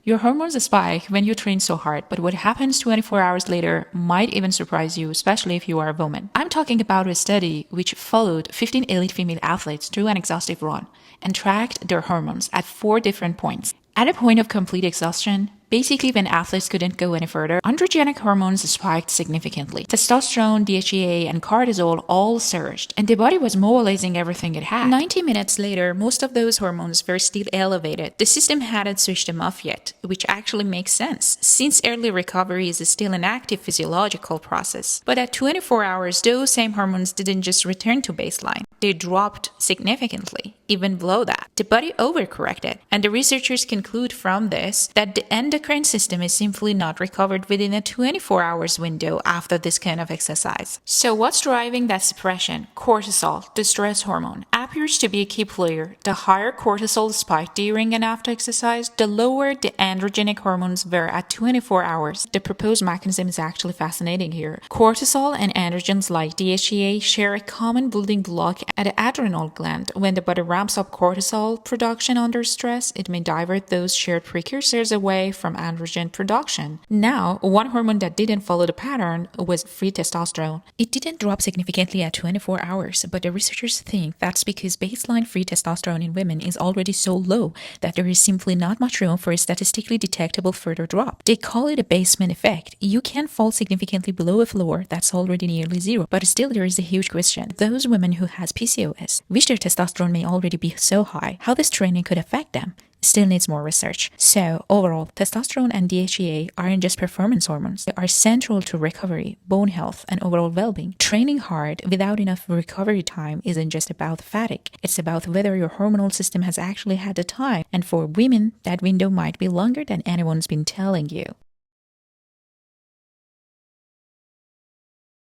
Your hormones spike when you train so hard, but what happens 24 hours later might even surprise you, especially if you are a woman. I'm talking about a study which followed 15 elite female athletes through an exhaustive run and tracked their hormones at 4 different points. At a point of complete exhaustion, basically when athletes couldn't go any further, androgenic hormones spiked significantly. Testosterone, DHEA, and cortisol all surged, and the body was mobilizing everything it had. 90 minutes later, most of those hormones were still elevated. The system hadn't switched them off yet, which actually makes sense, since early recovery is still an active physiological process. But at 24 hours, those same hormones didn't just return to baseline. They dropped significantly, even below that. The body overcorrected, and the researchers conclude from this that the endocrine system is simply not recovered within a 24 hours window after this kind of exercise. So what's driving that suppression? Cortisol, the stress hormone, appears to be a key player. The higher cortisol spiked during and after exercise, the lower the androgenic hormones were at 24 hours. The proposed mechanism is actually fascinating here. Cortisol and androgens like DHEA share a common building block at the adrenal gland. When the body ramps up cortisol production under stress, it may divert those shared precursors away from androgen production. Now, one hormone that didn't follow the pattern was free testosterone. It didn't drop significantly at 24 hours, but the researchers think that's because baseline free testosterone in women is already so low that there is simply not much room for a statistically detectable further drop. They call it a basement effect. You can fall significantly below a floor that's already nearly zero, but still there is a huge question. Those women who has PCOS, which their testosterone may already be so high, how this training could affect them still needs more research. So overall, testosterone and DHEA aren't just performance hormones. They are central to recovery, bone health, and overall well-being. Training hard without enough recovery time isn't just about fatigue. It's about whether your hormonal system has actually had the time. And for women, that window might be longer than anyone's been telling you.